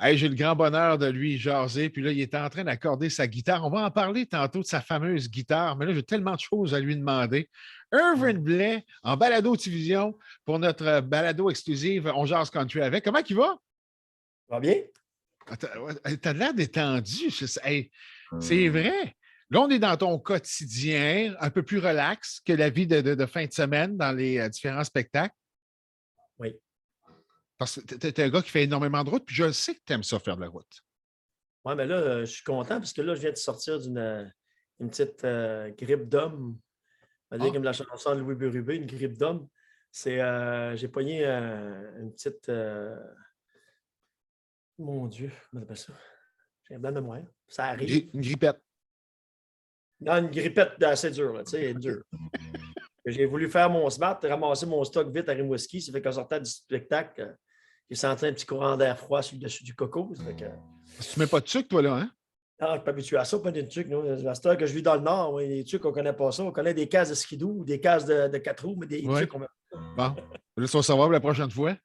Hey, j'ai le grand bonheur de lui jaser. Puis là, il était en train d'accorder sa guitare. On va en parler tantôt de sa fameuse guitare. Mais là, j'ai tellement de choses à lui demander. Irvin Blais en balado-diffusion pour notre balado exclusive On Jase Country avec. Comment il va? Va bien? Ah, t'as l'air détendu. Hey, c'est vrai. Là, on est dans ton quotidien, un peu plus relax que la vie de fin de semaine dans les différents spectacles. Oui. Parce que t'es un gars qui fait énormément de route, puis je sais que tu aimes ça faire de la route. Oui, mais là, je suis content parce que là, je viens de sortir une petite grippe d'homme. On va dire Ah, comme la chanson de Louis Bérubé, une grippe d'homme. J'ai pogné une petite. Mon Dieu, comment on appelle ça? J'ai un blanc de mémoire. Ça arrive. une grippette. Non, une grippette assez dure, là, tu sais, dure. J'ai voulu faire mon smart, ramasser mon stock vite à Rimouski. Ça fait qu'en sortant du spectacle, j'ai senti un petit courant d'air froid sur le dessus du coco. Ça fait que, Parce que tu mets pas de sucre, toi, là, hein? ah, je ne suis pas habitué à ça, pas des trucs. La star que je vis dans le Nord, oui, les trucs, on ne connaît pas ça. On connaît des cases de skidoo ou des cases de 4 roues, mais des Oui. trucs, on met. Bon. Là, ça va savoir la prochaine fois.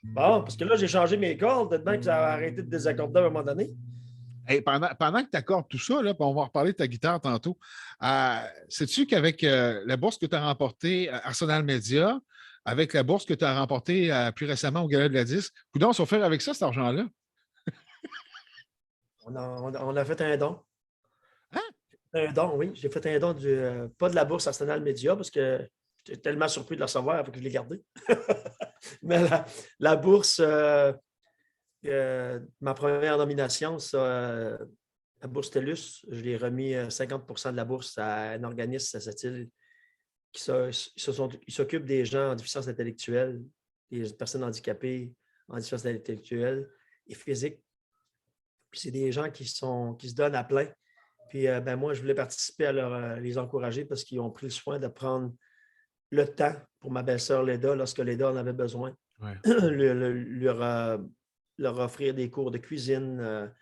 Bon, parce que là, j'ai changé mes cordes. Peut-être bien que ça a arrêté de désaccorder à un moment donné. Hey, pendant que tu accordes tout ça, là, puis on va reparler de ta guitare tantôt, sais-tu qu'avec la bourse que tu as remportée à Arsenal Media, avec la bourse que tu as remportée plus récemment au Gala de la Disque, coudonc, on va faire avec ça, cet argent-là? On a fait un don. Hein? Un don, oui. J'ai fait un don pas de la bourse Arsenal Media parce que j'étais tellement surpris de la recevoir avant que je l'ai gardée. Mais la bourse, ma première nomination, ça, la bourse TELUS, je l'ai remis 50 de la bourse à un organisme, cette île, qui s'occupe des gens en déficience intellectuelle, des personnes handicapées en déficience intellectuelle et physique. Puis c'est des gens qui se donnent à plein. Puis moi, je voulais participer à les encourager parce qu'ils ont pris le soin de prendre le temps pour ma belle-sœur Leda lorsque Leda en avait besoin. Ouais. Leur offrir des cours de cuisine,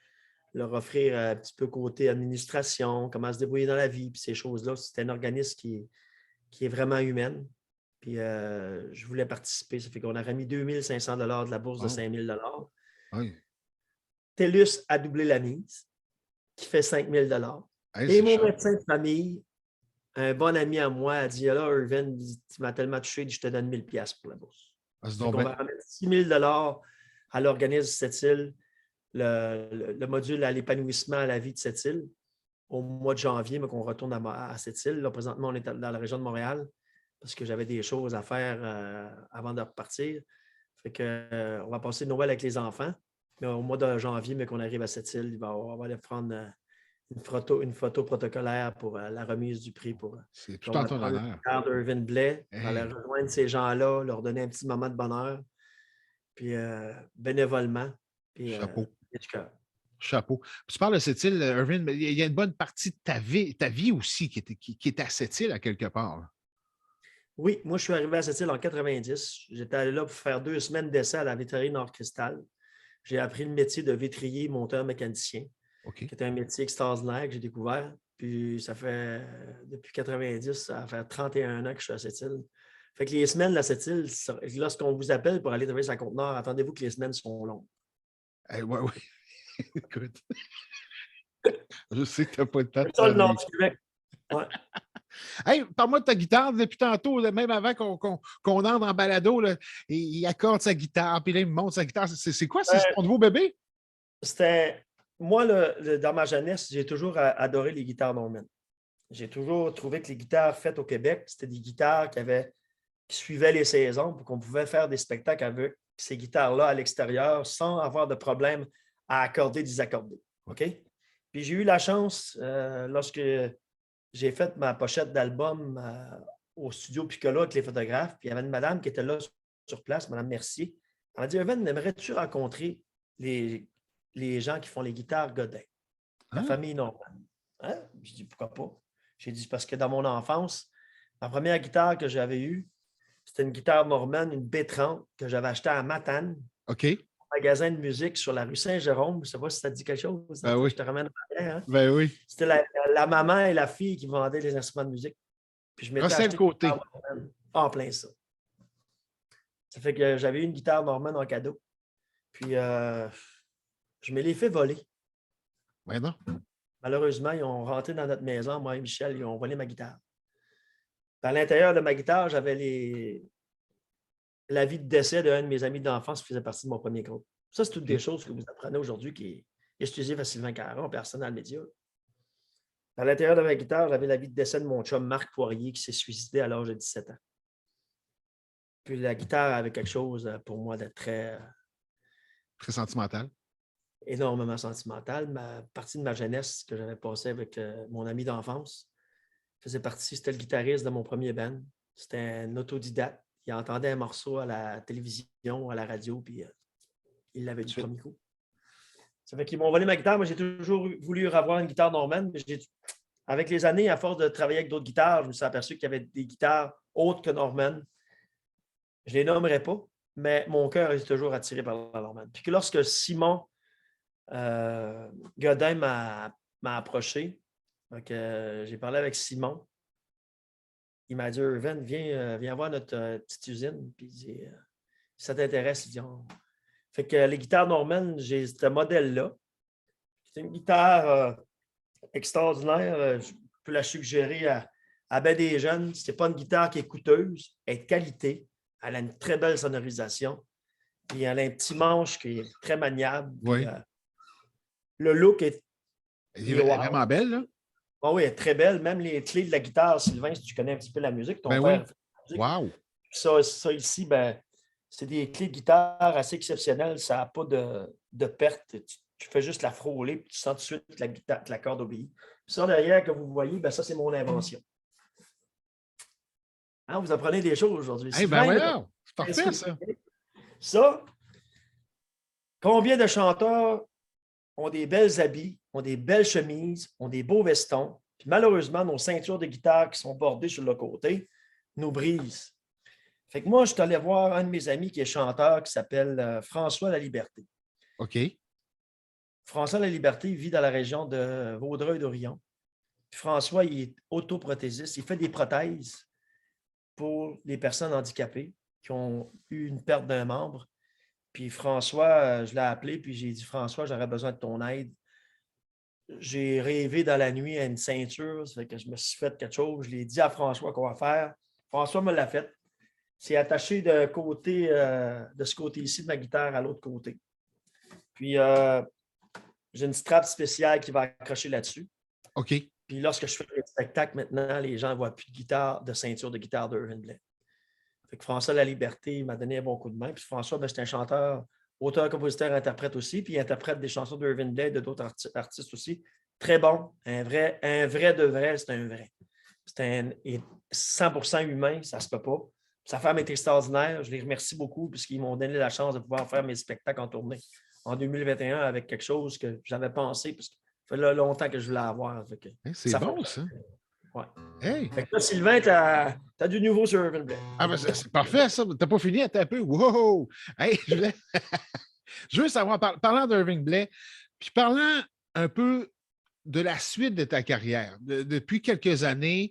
leur offrir un petit peu côté administration, comment se débrouiller dans la vie, puis ces choses-là. C'est un organisme qui est vraiment humaine. Puis je voulais participer. Ça fait qu'on a remis 2500 de la bourse de 5000 Oui. TELUS a doublé la mise, qui fait 5000 Hey, Et c'est mon cher. médecin de famille, un bon ami à moi, a dit: là, Irvin, tu m'as tellement touché, je te donne 1000 pièces pour la bourse. Fait qu'on va remettre 6000 à l'organisme de cette île, le module à l'épanouissement à la vie de cette île, au mois de janvier, mais qu'on retourne à cette île. Là, présentement, on est dans la région de Montréal parce que j'avais des choses à faire avant de repartir. Fait que, on va passer Noël avec les enfants. Mais au mois de janvier, mais qu'on arrive à cette île, on va aller prendre une photo protocolaire pour la remise du prix. C'est tout On en va ton prendre le honneur. cœur d'Irvin Blais, on va aller Hey. rejoindre ces gens-là, leur donner un petit moment de bonheur, puis bénévolement, puis Chapeau. du cœur. Chapeau. Puis tu parles de cette île, Irvin, mais il y a une bonne partie de ta vie aussi qui est à cette île à quelque part. Là. Oui, moi, je suis arrivé à cette île en 90. J'étais allé là pour faire 2 semaines d'essai à la vétérinaire Nord-Cristal. J'ai appris le métier de vétrier, monteur, mécanicien, OK. qui est un métier extraordinaire que j'ai découvert. Puis ça fait, depuis 90, ça fait 31 ans que je suis à cette île. Fait que les semaines à cette île, lorsqu'on vous appelle pour aller travailler sur un conteneur, attendez-vous que les semaines sont longues. Hey, ouais, ouais. Écoute, je sais que tu n'as pas le temps de C'est ça le nord travailler. du Québec. Ouais. Hey, parle-moi de ta guitare depuis tantôt, là, même avant qu'on entre en balado, là, il accorde sa guitare, puis là, il me montre sa guitare. C'est quoi? C'est ton nouveau bébé? C'était. Moi, dans ma jeunesse, j'ai toujours adoré les guitares Norman. J'ai toujours trouvé que les guitares faites au Québec, c'était des guitares qui suivaient les saisons pour qu'on pouvait faire des spectacles avec ces guitares-là à l'extérieur sans avoir de problème à accorder, désaccorder. OK? Puis j'ai eu la chance, lorsque j'ai fait ma pochette d'album au studio Piccolo avec les photographes, puis il y avait une madame qui était là sur place, Mme Mercier. Elle m'a dit: Evan, aimerais-tu rencontrer les gens qui font les guitares Godin, la Hein? famille Norman? Hein? Je dis: pourquoi pas? J'ai dit: parce que dans mon enfance, ma première guitare que j'avais eue, c'était une guitare Norman, une B30 que j'avais achetée à Matane, OK. un magasin de musique sur la rue Saint-Jérôme. Je ne sais pas si ça te dit quelque chose. Ben Je oui. te ramène en arrière, hein? Ben oui. C'était la maman et la fille qui vendaient les instruments de musique. Puis je m'étais Rossel acheté une guitare Côté. Norman en plein ça. Ça fait que j'avais eu une guitare Norman en cadeau. Puis, je me l'ai fait voler. Ouais, non? Malheureusement, ils ont rentré dans notre maison, moi et Michel, ils ont volé ma guitare. Puis à l'intérieur de ma guitare, j'avais l'avis de décès d'un de mes amis d'enfance qui faisait partie de mon premier groupe. Ça, c'est toutes des OK. choses que vous apprenez aujourd'hui qui est utilisé par Sylvain Caron, personne dans le média. À l'intérieur de ma guitare, j'avais l'avis de décès de mon chum Marc Poirier qui s'est suicidé à l'âge de 17 ans. Puis la guitare avait quelque chose pour moi de très Très sentimental. énormément sentimental. Ma partie de ma jeunesse que j'avais passée avec mon ami d'enfance faisait partie, c'était le guitariste de mon premier band. C'était un autodidacte. Il entendait un morceau à la télévision, à la radio, puis il l'avait du Suite. premier coup. Ça fait qu'ils m'ont volé ma guitare. Moi, j'ai toujours voulu avoir une guitare Norman, mais avec les années, à force de travailler avec d'autres guitares, je me suis aperçu qu'il y avait des guitares autres que Norman. Je ne les nommerai pas, mais mon cœur est toujours attiré par la Norman. Puis que lorsque Simon Godin m'a approché, donc, j'ai parlé avec Simon. Il m'a dit, Irvin, viens voir notre petite usine. Puis il dit, si ça t'intéresse, il dit, Fait que les guitares Norman, j'ai ce modèle-là. C'est une guitare extraordinaire. Je peux la suggérer à bien des jeunes. Ce n'est pas une guitare qui est coûteuse, elle est de qualité. Elle a une très belle sonorisation. Puis elle a un petit manche qui est très maniable. Oui. Puis, le look est Elle est vraiment belle, là. Oh oui, elle est très belle. Même les clés de la guitare, Sylvain, si tu connais un petit peu la musique, ton Ben père. oui. Wow. Ça ici, ben, c'est des clés de guitare assez exceptionnelles. Ça n'a pas de perte. Tu fais juste la frôler, puis tu sens tout de suite que la corde obéit. Puis ça, derrière, que vous voyez, ben, ça, c'est mon invention. Hein, vous apprenez des choses aujourd'hui. Eh ben voilà, c'est parfait, ça. Ça, combien de chanteurs ont des belles habits, ont des belles chemises, ont des beaux vestons, puis malheureusement, nos ceintures de guitare qui sont bordées sur le côté nous brisent. Fait que moi, je suis allé voir un de mes amis qui est chanteur, qui s'appelle François Laliberté. OK. François Laliberté vit dans la région de Vaudreuil-Dorion. François, il est autoprothésiste. Il fait des prothèses pour les personnes handicapées qui ont eu une perte d'un membre. Puis François, je l'ai appelé, puis j'ai dit, François, j'aurais besoin de ton aide. J'ai rêvé dans la nuit à une ceinture, ça fait que je me suis fait quelque chose. Je l'ai dit à François qu'on va faire. François me l'a fait. C'est attaché de ce côté-ci de ma guitare à l'autre côté. Puis, j'ai une strap spéciale qui va accrocher là-dessus. OK. Puis, lorsque je fais des spectacles maintenant, les gens ne voient plus de ceinture de guitare d'Irvin Blais. Fait que François Laliberté m'a donné un bon coup de main. Puis François, ben, c'est un chanteur, auteur, compositeur, interprète aussi. Puis il interprète des chansons d'Irvin Blais et de d'autres artistes aussi. Très bon. Un vrai de vrai, c'est un vrai. C'est 100% humain, ça ne se peut pas. Sa femme est extraordinaire. Je les remercie beaucoup puisqu'ils m'ont donné la chance de pouvoir faire mes spectacles en tournée en 2021 avec quelque chose que j'avais pensé parce que ça fait longtemps que je voulais avoir. C'est bon, ça. Ouais. Hey. Fait que là, Sylvain, tu as du nouveau sur Irvin Blais. Ah, ben c'est parfait, ça. T'as pas fini, attends un peu. Wow! Hey, je veux savoir, parlant d'Irving Blais, puis parlant un peu de la suite de ta carrière. Depuis quelques années,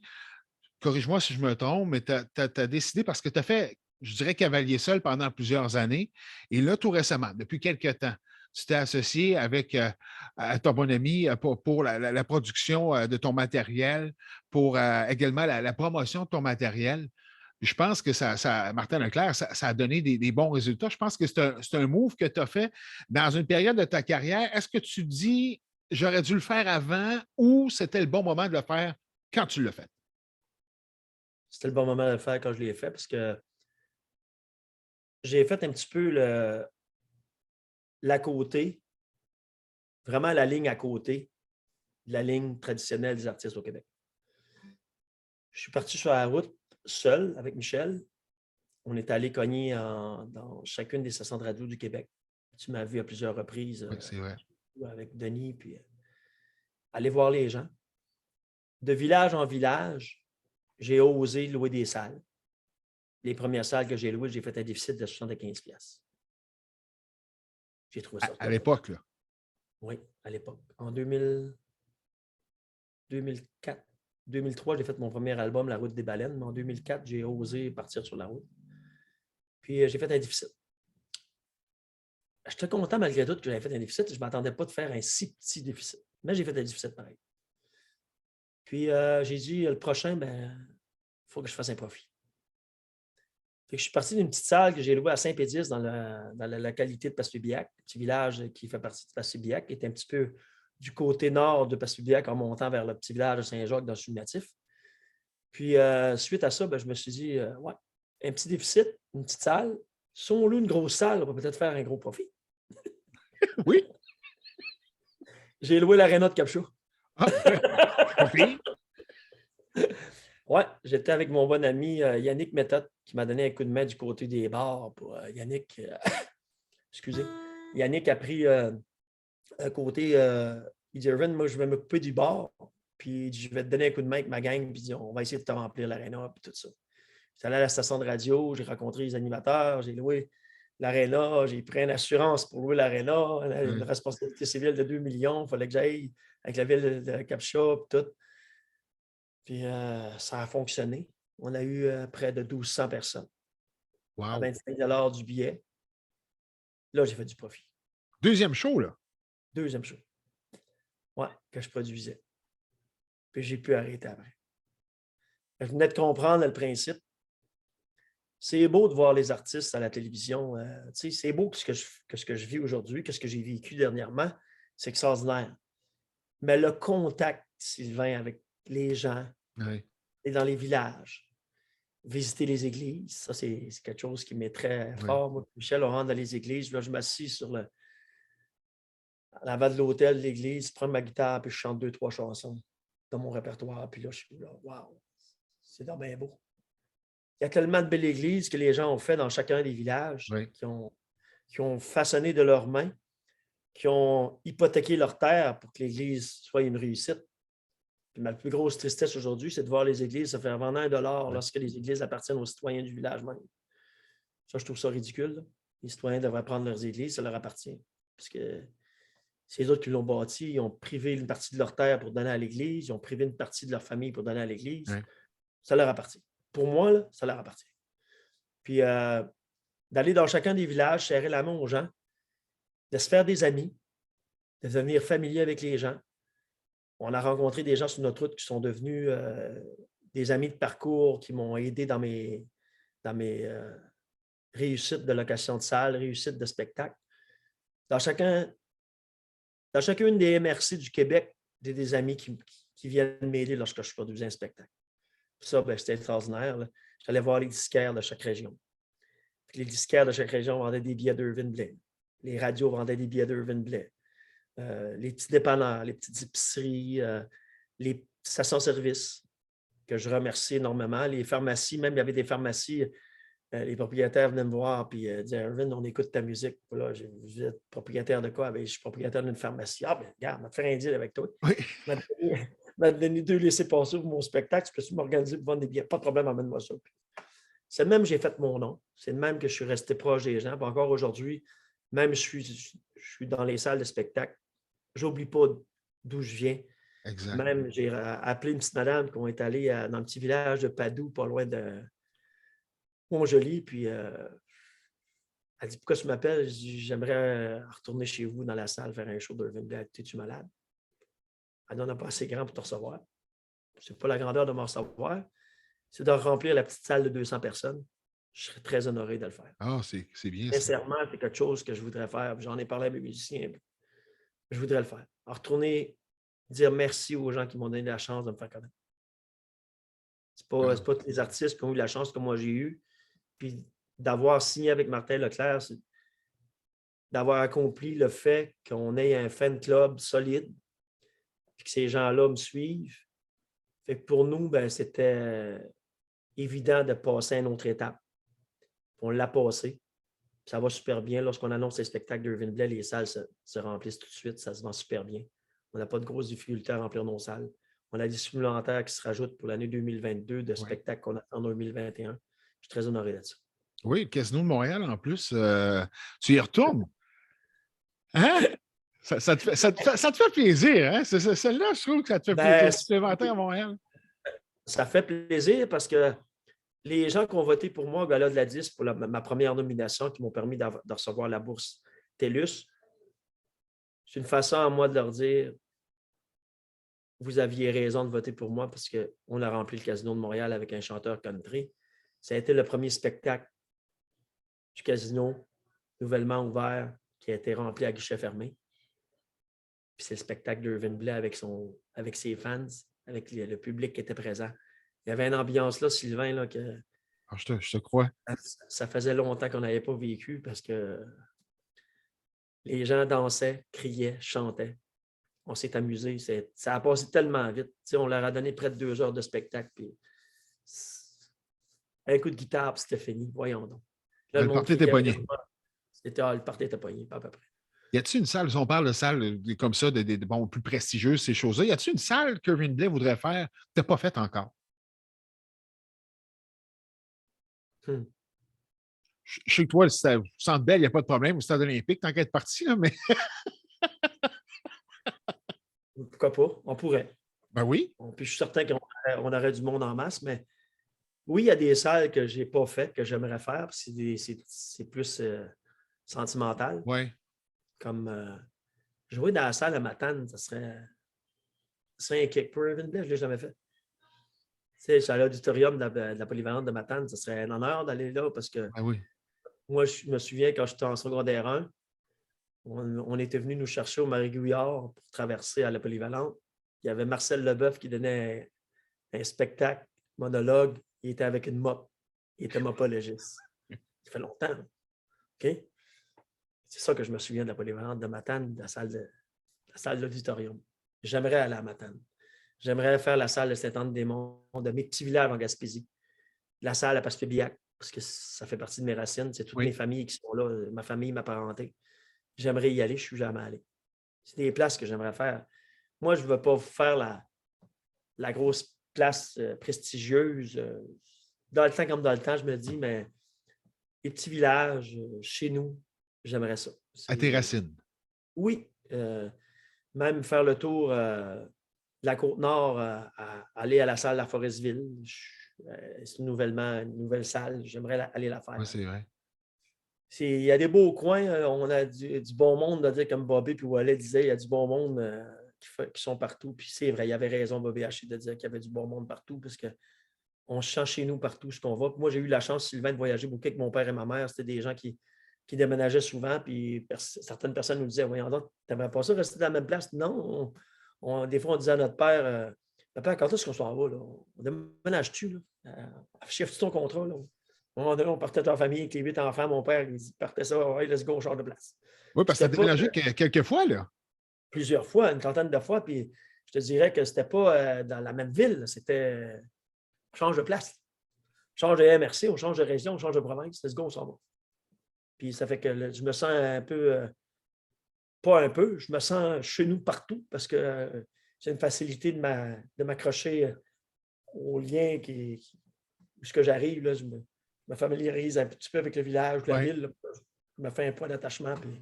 corrige-moi si je me trompe, mais tu as décidé, parce que tu as fait, je dirais, cavalier seul pendant plusieurs années. Et là, tout récemment, depuis quelques temps, tu t'es associé avec ton bon ami pour la production de ton matériel, pour également la promotion de ton matériel. Je pense que Martin Leclerc, ça a donné des bons résultats. Je pense que c'est un move que tu as fait dans une période de ta carrière. Est-ce que tu dis, j'aurais dû le faire avant ou c'était le bon moment de le faire quand tu l'as fait? C'était le bon moment de le faire quand je l'ai fait parce que j'ai fait un petit peu l'à côté, vraiment la ligne à côté de la ligne traditionnelle des artistes au Québec. Je suis parti sur la route seul avec Michel. On est allé cogner dans chacune des stations de radio du Québec. Tu m'as vu à plusieurs reprises Oui, c'est vrai. avec Denis, puis aller voir les gens. De village en village, j'ai osé louer des salles. Les premières salles que j'ai louées, j'ai fait un déficit de 75$. J'ai trouvé ça. À l'époque, là. Oui, à l'époque. En 2004, 2003, j'ai fait mon premier album, La Route des Baleines, mais en 2004, j'ai osé partir sur la route. Puis j'ai fait un déficit. J'étais content malgré tout que j'avais fait un déficit. Je ne m'attendais pas de faire un si petit déficit. Mais j'ai fait un déficit pareil. Puis j'ai dit, le prochain, il faut que je fasse un profit. Fait que je suis parti d'une petite salle que j'ai louée à Saint-Pédis dans la localité de Passepébiac, un petit village qui fait partie de Passepébiac, qui est un petit peu du côté nord de Passepébiac en montant vers le petit village de Saint-Jacques dans le sud natif. Puis suite à ça, je me suis dit, ouais, un petit déficit, une petite salle. Si on loue une grosse salle, on va peut-être faire un gros profit. Oui. J'ai loué l'aréna de Capchou. Profit. Ouais, j'étais avec mon bon ami Yannick Méthode qui m'a donné un coup de main du côté des bars pour Yannick. Excusez. Yannick a pris un côté. Il dit Irvin, moi, je vais m'occuper du bar. Puis je vais te donner un coup de main avec ma gang. Puis on va essayer de te remplir l'aréna. Puis tout ça. J'étais allé à la station de radio, j'ai rencontré les animateurs, j'ai loué l'aréna, j'ai pris une assurance pour louer l'aréna, une responsabilité civile de 2 millions. Il fallait que j'aille avec la ville de Capcha. Puis tout. Puis ça a fonctionné. On a eu près de 1200 personnes à Wow. 25 du billet. Là, j'ai fait du profit. Deuxième show, là. Deuxième show. Ouais, que je produisais. Puis j'ai pu arrêter après. Je venais de comprendre le principe. C'est beau de voir les artistes à la télévision. C'est beau que ce que je vis aujourd'hui, que ce que j'ai vécu dernièrement. C'est extraordinaire. Mais le contact, Sylvain, avec les gens et dans les villages, visiter les églises, ça, c'est quelque chose qui m'est très fort. Moi, Michel, on rentre dans les églises. Là, je m'assis à l'avant de l'hôtel de l'église, prends ma guitare, puis je chante 2, 3 chansons dans mon répertoire. Puis là, je suis là, waouh, c'est donc bien beau. Il y a tellement de belles églises que les gens ont fait dans chacun des villages, qui ont façonné de leurs mains, qui ont hypothéqué leur terre pour que l'église soit une réussite. Puis ma plus grosse tristesse aujourd'hui, c'est de voir les églises se faire vendre $1 lorsque les églises appartiennent aux citoyens du village même. Ça, je trouve ça ridicule. Là. Les citoyens devraient prendre leurs églises, ça leur appartient. Parce que c'est les autres qui l'ont bâti, ils ont privé une partie de leur terre pour donner à l'église, ils ont privé une partie de leur famille pour donner à l'église. Ça leur appartient. Pour moi, là, ça leur appartient. Puis d'aller dans chacun des villages, serrer la main aux gens, de se faire des amis, de devenir familier avec les gens. On a rencontré des gens sur notre route qui sont devenus des amis de parcours qui m'ont aidé dans mes réussites de location de salle, réussites de spectacle. Dans chacune des MRC du Québec, j'ai des amis qui viennent m'aider lorsque je produisais un spectacle. Ça, c'était extraordinaire. J'allais voir les disquaires de chaque région. Puis les disquaires de chaque région vendaient des billets d'Irvin Blais. Les radios vendaient des billets d'Irvin Blais. Les petits dépanneurs, les petites épiceries, les stations-service, que je remercie énormément. Les pharmacies, même il y avait des pharmacies, les propriétaires venaient me voir et disaient Irvin, on écoute ta musique. Là, vous êtes propriétaire de quoi? Je suis propriétaire d'une pharmacie. Ah, regarde, on va te faire un deal avec toi. Oui. m'a donné 2 laissez-passer pour mon spectacle. Tu peux m'organiser pour vendre des billets. Pas de problème, amène-moi ça. C'est le même que j'ai fait mon nom. C'est le même que je suis resté proche des gens. Puis encore aujourd'hui, même je suis dans les salles de spectacle. Je n'oublie pas d'où je viens. Exact. Même, j'ai appelé une petite madame qui est allée dans le petit village de Padoue, pas loin de Montjoli. Puis elle dit pourquoi tu m'appelles? Je dis j'aimerais retourner chez vous dans la salle faire un show d'Irvin Blais. Es-tu malade? Elle n'en a pas assez grand pour te recevoir. Ce n'est pas la grandeur de me recevoir. C'est de remplir la petite salle de 200 personnes. Je serais très honoré de le faire. Ah, c'est bien. Sincèrement, c'est quelque chose que je voudrais faire. J'en ai parlé à mes musiciens. Je voudrais le faire. Alors, retourner, dire merci aux gens qui m'ont donné la chance de me faire connaître. Ce n'est pas tous les artistes qui ont eu la chance que moi j'ai eu. Puis d'avoir signé avec Martin Leclerc, c'est d'avoir accompli le fait qu'on ait un fan club solide, puis que ces gens-là me suivent. Fait que pour nous, c'était évident de passer à une autre étape. On l'a passé. Ça va super bien. Lorsqu'on annonce les spectacles d'Irvin Blais, les salles se remplissent tout de suite. Ça se vend super bien. On n'a pas de grosses difficultés à remplir nos salles. On a des supplémentaires qui se rajoutent pour l'année 2022 de spectacles qu'on a en 2021. Je suis très honoré de ça. Oui, le Casino de Montréal, en plus, tu y retournes. Hein? Ça te fait plaisir, hein? Celle-là, je trouve que ça te fait plaisir. Supplémentaire à Montréal. Ça fait plaisir parce que les gens qui ont voté pour moi au Gala de la Disque pour ma première nomination, qui m'ont permis de recevoir la bourse TELUS. C'est une façon à moi de leur dire, vous aviez raison de voter pour moi parce qu'on a rempli le Casino de Montréal avec un chanteur country. Ça a été le premier spectacle du casino nouvellement ouvert qui a été rempli à guichet fermé. Puis c'est le spectacle d'Irvin Blais avec ses fans, avec le public qui était présent. Il y avait une ambiance là, Sylvain, là, que je te crois. ça faisait longtemps qu'on n'avait pas vécu parce que les gens dansaient, criaient, chantaient. On s'est amusé. Ça a passé tellement vite. T'sais, on leur a donné près de 2 heures de spectacle. Puis un coup de guitare, puis c'était fini. Voyons donc. Là, Le party était pogné. Le party était pogné, pas à peu près. Y a-t-il une salle, si on parle de salles comme ça, bon, plus prestigieuses, ces choses-là, y a-t-il une salle que Irvin Blais voudrait faire que tu n'as pas faite encore? Je sais que toi, le Centre Bell, il n'y a pas de problème. Au Stade olympique, tant qu'à être parti, là, mais. Pourquoi pas? On pourrait. Ben oui. Puis je suis certain qu'on aurait du monde en masse, mais oui, il y a des salles que je n'ai pas faites, que j'aimerais faire. C'est plus sentimental. Oui. Comme jouer dans la salle à Matane, ça serait un kick pour Irvin Blais, je ne l'ai jamais fait. Tu sais, à l'auditorium de la polyvalente de Matane, ce serait un honneur d'aller là parce que Ben oui. moi, je me souviens quand j'étais en secondaire 1, on était venu nous chercher au Marie-Gouillard pour traverser à la polyvalente. Il y avait Marcel Leboeuf qui donnait un spectacle, monologue. Il était avec une mop. Il était mopologiste. Ça fait longtemps. OK? C'est ça que je me souviens de la polyvalente de Matane, de la salle de l'auditorium. J'aimerais aller à Matane. J'aimerais faire la salle de Saint-Anne-des-Monts, de mes petits villages en Gaspésie. La salle à Passepébiac, parce que ça fait partie de mes racines. C'est toutes mes familles qui sont là, ma famille, ma parenté. J'aimerais y aller, je ne suis jamais allé. C'est des places que j'aimerais faire. Moi, je ne veux pas faire la grosse place prestigieuse. Dans le temps comme dans le temps, je me dis, mais les petits villages, chez nous, j'aimerais ça. À tes racines. Oui. Même faire le tour de la Côte-Nord, aller à la salle de la Forestville. C'est une nouvelle salle. J'aimerais aller la faire. Oui, c'est vrai. Il y a des beaux coins. On a du bon monde, à dire, comme Bobby puis Wallet disait, il y a du bon monde qui sont partout. Puis c'est vrai, il avait raison, Bobby Haché, de dire qu'il y avait du bon monde partout parce qu'on se sent chez nous partout ce qu'on va. Puis moi, j'ai eu la chance, Sylvain, de voyager beaucoup avec mon père et ma mère. C'était des gens qui déménageaient souvent. Puis certaines personnes nous disaient, voyons donc, tu n'aimerais pas ça rester dans la même place? Non. Des fois, on disait à notre père, papa, quand est-ce qu'on s'en va? Là? On déménage-tu? Chiffre-tu ton contrat? Là? On partait en famille avec les 8 enfants. Mon père, il partait ça, ouais, let's go, on change de place. Oui, parce que tu as déménagé quelques fois, là. Plusieurs fois, une trentaine de fois. Puis je te dirais que c'était pas dans la même ville. C'était on change de place. On change de MRC, on change de région, on change de province. Let's go, on s'en va. Puis ça fait que je me sens un peu, pas un peu, je me sens chez nous partout parce que j'ai une facilité de m'accrocher aux liens ce que j'arrive. Là, je me familiarise un petit peu avec le village, la ville. Là, je me fais un point d'attachement, puis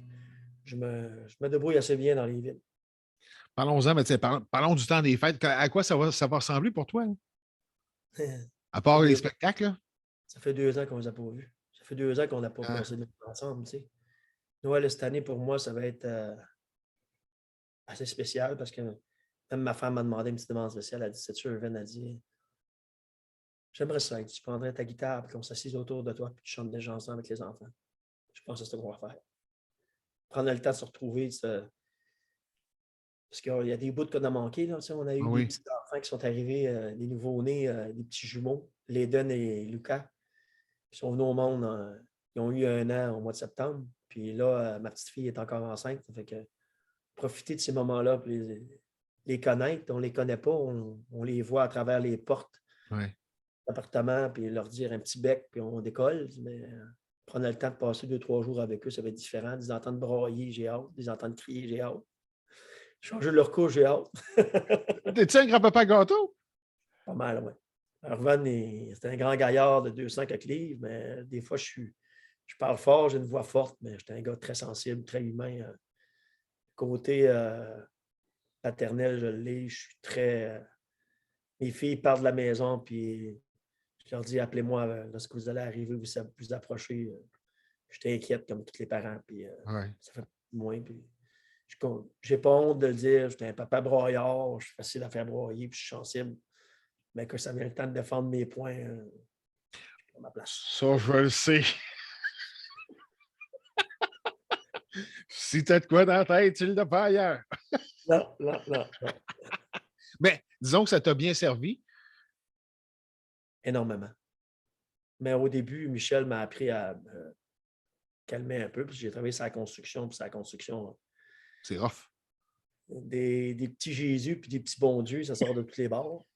je me débrouille assez bien dans les villes. Parlons-en, mais parlons du temps des fêtes. À quoi ça va ressembler pour toi? Hein? À part les spectacles, là? Ça fait 2 ans qu'on ne les a pas vus. Ça fait 2 ans qu'on n'a pas passé Noël ensemble. Tu sais. Noël, cette année, pour moi, ça va être assez spécial parce que même ma femme m'a demandé une petite demande spéciale. Elle a dit, c'est sûr, Irvin a dit, j'aimerais ça, tu prendrais ta guitare et qu'on s'assise autour de toi et tu chantes déjà ensemble avec les enfants. Je pense que c'est ce qu'on va faire. Prendre le temps de se retrouver. Parce qu'il y a des bouts qu'on a manqués. Là, on a eu des petits enfants qui sont arrivés, des nouveaux-nés, des petits jumeaux, Léden et Lucas. Ils sont venus au monde, ils ont eu 1 an au mois de septembre. Puis là, ma petite fille est encore enceinte. Ça fait que profiter de ces moments-là pour les connaître. On ne les connaît pas, on les voit à travers les portes de l'appartement, puis leur dire un petit bec, puis on décolle. Mais prendre le temps de passer 2-3 jours avec eux, ça va être différent. Des entendre brailler, j'ai hâte. Des entendre crier, j'ai hâte. Changer leur couche, j'ai hâte. T'es-tu un grand-papa gâteau? Pas mal, oui. Arvan, c'est un grand gaillard de 200 quelques livres, mais des fois, je parle fort, j'ai une voix forte, mais j'étais un gars très sensible, très humain. Côté paternel, je l'ai. Je suis très. Mes filles partent de la maison, puis je leur dis appelez-moi lorsque vous allez arriver, vous approchez. j'étais inquiète comme tous les parents. Puis Ouais. ça fait moins. Puis j'ai pas honte de le dire. J'étais un papa broyard. Je suis facile à faire broyer. Puis je suis sensible. Mais que ça vient le temps de défendre mes points, je à ma place. Ça, je le sais. Si tu as de quoi dans la tête, tu le pas ailleurs. Non, non, non, non. Mais disons que ça t'a bien servi. Énormément. Mais au début, Michel m'a appris à me calmer un peu, puis j'ai travaillé sur la construction, puis sur la construction, C'est rough. des petits Jésus puis des petits bons dieux, ça sort de tous les bords.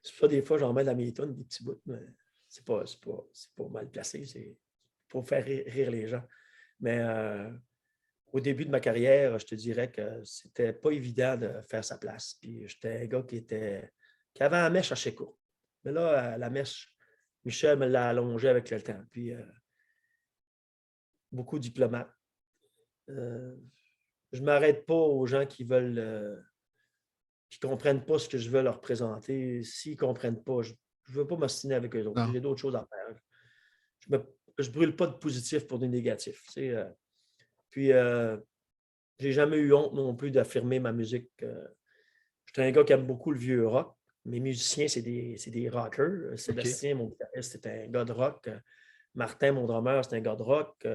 C'est pas des fois, j'en mets dans mes tonnes, des petits bouts, mais c'est pas mal placé, c'est pour faire rire les gens. Mais au début de ma carrière, je te dirais que c'était pas évident de faire sa place. Puis j'étais un gars qui avait la mèche assez courte. Mais là, la mèche, Michel me l'a allongée avec le temps. Puis beaucoup de diplomates. Je ne m'arrête pas aux gens qui veulent, qui ne comprennent pas ce que je veux leur présenter. S'ils ne comprennent pas, je ne veux pas m'ostiner avec eux autres. Non. J'ai d'autres choses à faire. Je ne brûle pas de positif pour du négatif. Puis, j'ai jamais eu honte non plus d'affirmer ma musique. J'étais un gars qui aime beaucoup le vieux rock. Mes musiciens, c'est des rockers. Sébastien, mon guitariste, c'était un gars de rock. Martin, mon drummer, c'est un gars de rock.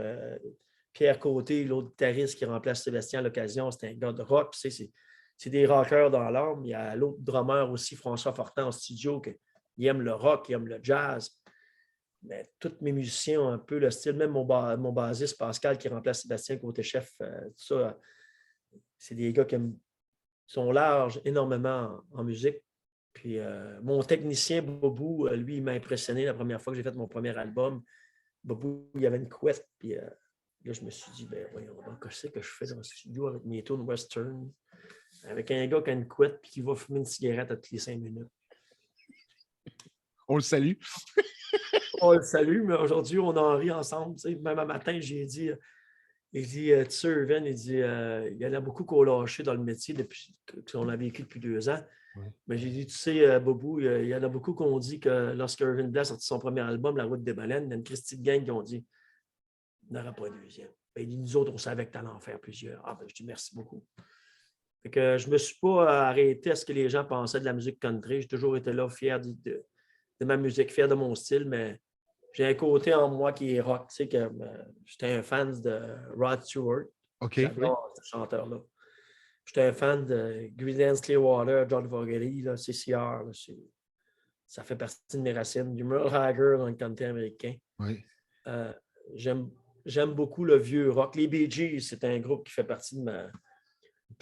Pierre Côté, l'autre guitariste qui remplace Sébastien à l'occasion, c'est un gars de rock. C'est des rockers dans l'âme. Il y a l'autre drummer aussi, François Fortin, en studio, qui aime le rock, il aime le jazz. Mais tous mes musiciens ont un peu le style, même mon bassiste Pascal qui remplace Sébastien côté chef, tout ça, c'est des gars qui sont larges énormément en musique. Puis mon technicien Bobou, lui, il m'a impressionné la première fois que j'ai fait mon premier album. Bobou, il y avait une couette, puis là, je me suis dit, ben voyons, qu'est-ce que je fais dans le studio avec mes tunes western, avec un gars qui a une couette puis qui va fumer une cigarette à toutes les 5 minutes. On le salue. On le salue, mais aujourd'hui, on en rit ensemble. Tu sais. Même un matin, j'ai dit, tu sais, Irvin, il dit, il y en a beaucoup qu'on a lâché dans le métier depuis qu'on a vécu depuis 2 ans. Oui. Mais j'ai dit, tu sais, Bobou, il y en a beaucoup qui ont dit que lorsque Irvin Blais a sorti son premier album, La Route des Baleines, il y a une Christie de gang qui ont dit, il n'y en aura pas un deuxième. Ben, il dit, nous autres, on savait que tu allais en faire plusieurs. Ah, ben, je dis merci beaucoup. Fait que je ne me suis pas arrêté à ce que les gens pensaient de la musique country. J'ai toujours été là, fier de ma musique, fier de mon style, mais j'ai un côté en moi qui est rock. Tu sais, que j'étais un fan de Rod Stewart. OK. J'adore ce chanteur-là. J'étais un fan de Creedence Clearwater, John Fogerty, là, CCR. Là, ça fait partie de mes racines. Du Merle Haggard dans le country américain. Oui. J'aime beaucoup le vieux rock. Les Bee Gees, c'est un groupe qui fait partie de ma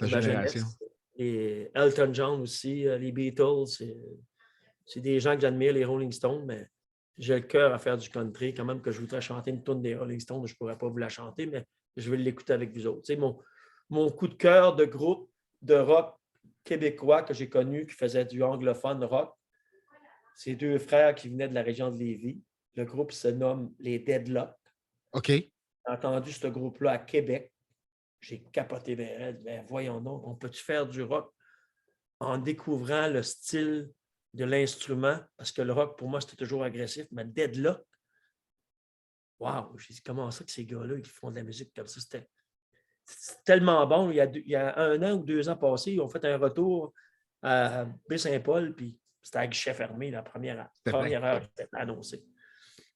génération. jeunesse. Et Elton John aussi, les Beatles, c'est des gens que j'admire, les Rolling Stones, mais j'ai le cœur à faire du country. Quand même que je voudrais chanter une tune des Rolling Stones, je ne pourrais pas vous la chanter, mais je vais l'écouter avec vous autres. Mon coup de cœur de groupe de rock québécois que j'ai connu, qui faisait du anglophone rock, c'est 2 frères qui venaient de la région de Lévis. Le groupe se nomme les Deadlock. OK. J'ai entendu ce groupe-là à Québec. J'ai capoté vers elle. Ben, voyons donc, on peut-tu faire du rock en découvrant le style de l'instrument? Parce que le rock, pour moi, c'était toujours agressif. Mais Deadlock, wow! J'ai dit, comment ça que ces gars-là, ils font de la musique comme ça? C'était tellement bon. Il y a 1 an ou 2 ans passés, ils ont fait un retour à Baie-Saint-Paul, puis c'était à guichet fermé la première heure qui était annoncée.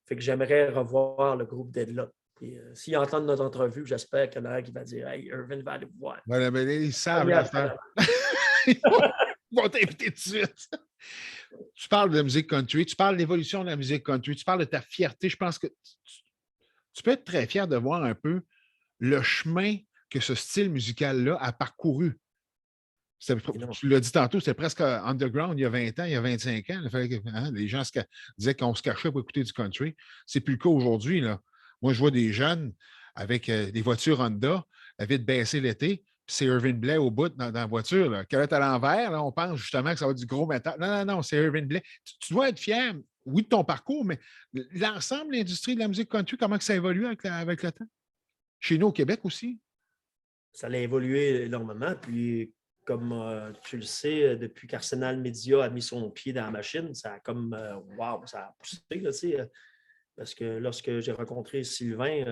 Fait que j'aimerais revoir le groupe Deadlock. Puis, s'ils entendent notre entrevue, j'espère qu'il y en a un qui va dire, hey, Irvin va aller vous voir. Voilà, mais ils savent la faire. Ils vont t'inviter tout de suite. Tu parles de musique country, tu parles de l'évolution de la musique country, tu parles de ta fierté. Je pense que tu peux être très fier de voir un peu le chemin que ce style musical-là a parcouru. Tu l'as dit tantôt, c'était presque underground il y a 20 ans, il y a 25 ans. Les gens disaient qu'on se cachait pour écouter du country. C'est plus le cas aujourd'hui. Moi, je vois des jeunes avec des voitures Honda, la vitre baissée l'été, puis c'est Irvin Blais au bout dans la voiture. Là. Calotte à l'envers, là, on pense justement que ça va être du gros métal. Non, c'est Irvin Blais. Tu dois être fier, oui, de ton parcours, mais l'ensemble de l'industrie de la musique country, comment ça a évolué avec le temps? Chez nous au Québec aussi? Ça a évolué énormément. Puis, comme tu le sais, depuis qu'Arsenal Media a mis son pied dans la machine, ça a comme, wow, ça a poussé. Là, parce que lorsque j'ai rencontré Sylvain,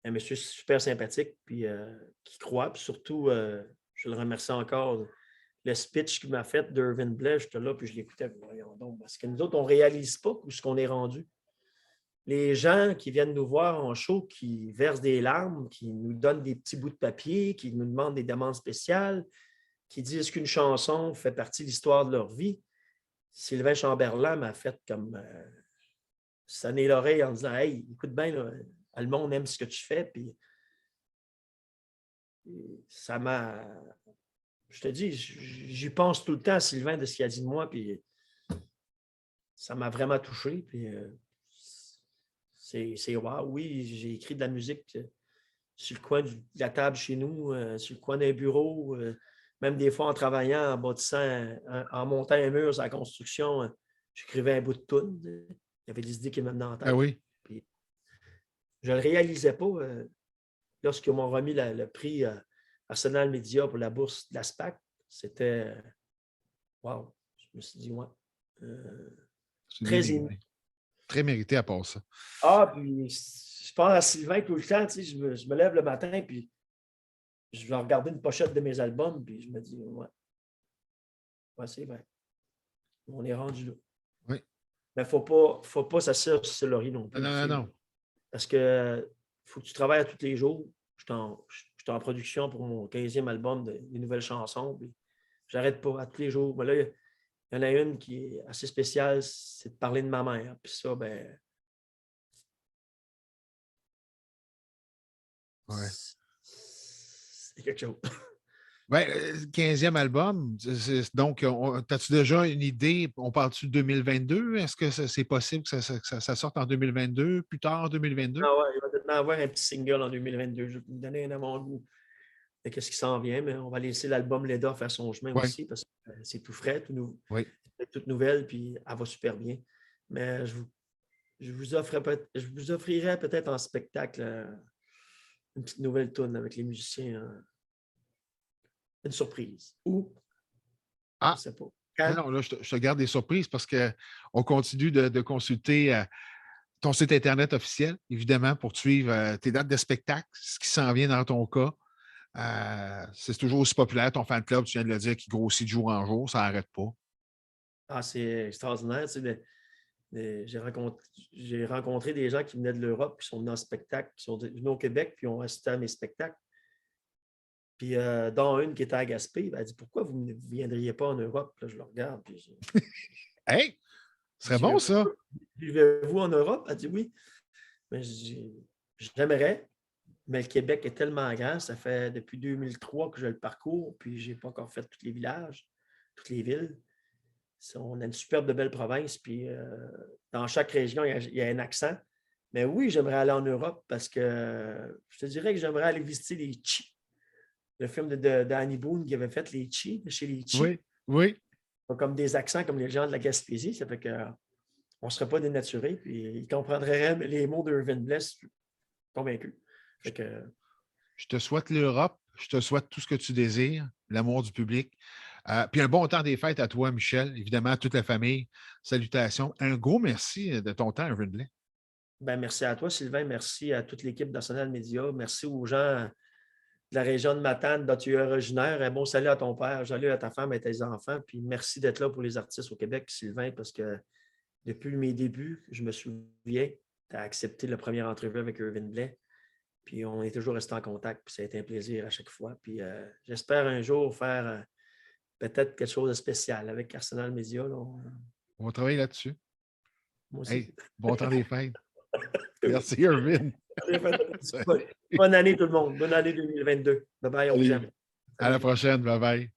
un monsieur super sympathique, puis qui croit, puis surtout, je le remercie encore, le speech qu'il m'a fait d'Irvin Blais, j'étais là, puis je l'écoutais, voyons donc, parce que nous autres, on ne réalise pas où ce qu'on est rendu. Les gens qui viennent nous voir en show, qui versent des larmes, qui nous donnent des petits bouts de papier, qui nous demandent des demandes spéciales, qui disent qu'une chanson fait partie de l'histoire de leur vie. Sylvain Chamberlain m'a fait comme sonner l'oreille en disant « Hey, écoute bien, là, le monde aime ce que tu fais. » Puis ça m'a... Je te dis, j'y pense tout le temps à Sylvain de ce qu'il a dit de moi, puis ça m'a vraiment touché. Puis c'est wow. Oui, j'ai écrit de la musique sur le coin de la table chez nous, sur le coin d'un bureau, même des fois en travaillant, en bâtissant, en montant un mur sur la construction, j'écrivais un bout de toune. Il y avait des idées qui me venaient dans la tête. Ah oui. Puis, je ne le réalisais pas lorsqu'ils m'ont remis le prix Arsenal Media pour la bourse de la SPAC. C'était wow. Je me suis dit, ouais. Très ému. Très mérité à part ça. Ah, puis je pense à Sylvain tout le temps, tu sais, je me lève le matin, puis je vais regarder une pochette de mes albums, puis je me dis, ouais, c'est vrai. On est rendu là. Oui. Mais il ne faut pas s'asseoir sur le laurier non plus. Non. Parce que faut que tu travailles tous les jours. Je suis en production pour mon 15e album des nouvelles chansons. Je n'arrête pas à tous les jours. Mais là, il y en a une qui est assez spéciale, c'est de parler de ma mère. Puis ça, ben. Ouais. C'est quelque chose. Ouais, 15e album. Donc, as-tu déjà une idée? On parle-tu de 2022? Est-ce que c'est possible que ça sorte en 2022, plus tard en 2022? Ah ouais, il va peut-être avoir un petit single en 2022. Je vais vous donner un avant-goût de ce qui s'en vient, mais on va laisser l'album Leda faire son chemin aussi parce que c'est tout frais, toute nouvelle, puis elle va super bien. Mais je vous offrirai peut-être en spectacle une petite nouvelle tourne avec les musiciens. Une surprise. Ou, je ne sais pas. Non, là, je te garde des surprises parce qu'on continue de consulter ton site Internet officiel, évidemment, pour suivre tes dates de spectacle, ce qui s'en vient dans ton cas. C'est toujours aussi populaire, ton fan club, tu viens de le dire, qui grossit de jour en jour, ça n'arrête pas. Ah, c'est extraordinaire. Tu sais, j'ai rencontré des gens qui venaient de l'Europe, qui sont venus en spectacle, qui sont venus au Québec, puis ont assisté à mes spectacles. Puis, dans une qui était à Gaspé, elle dit « Pourquoi vous ne viendriez pas en Europe? » Là, je le regarde. Puis hey! Ce serait bon, ça! Vivez-vous en Europe? Elle dit « Oui. » Mais j'aimerais, mais le Québec est tellement grand, ça fait depuis 2003 que je le parcours, puis je n'ai pas encore fait tous les villages, toutes les villes. On a une superbe de belle province, puis dans chaque région, il y a un accent. Mais oui, j'aimerais aller en Europe parce que je te dirais que j'aimerais aller visiter les Chi. Le film d'Annie Boone qui avait fait les Chi, chez les Chi. Oui. Comme des accents comme les gens de la Gaspésie, ça fait qu'on ne serait pas dénaturés, puis ils comprendraient les mots d'Irvin Blais, convaincu. Je te souhaite l'Europe, je te souhaite tout ce que tu désires, l'amour du public. Puis un bon temps des fêtes à toi, Michel, évidemment, à toute la famille. Salutations. Un gros merci de ton temps, Irvin Blais. Ben, merci à toi, Sylvain. Merci à toute l'équipe d'Arsenal Media. Merci aux gens de la région de Matane, dont tu es originaire. Un bon salut à ton père, salut à ta femme et à tes enfants. Puis merci d'être là pour les artistes au Québec, Sylvain, parce que depuis mes débuts, je me souviens, tu as accepté la première entrevue avec Irvin Blais. Puis on est toujours resté en contact. Puis ça a été un plaisir à chaque fois. Puis j'espère un jour faire peut-être quelque chose de spécial avec Arsenal Media. Là, on va travailler là-dessus. Moi aussi. Hey, bon temps des fêtes. Merci, Irvin. Bonne année, tout le monde. Bonne année 2022. Bye-bye, on vous aime. À la prochaine. Bye-bye.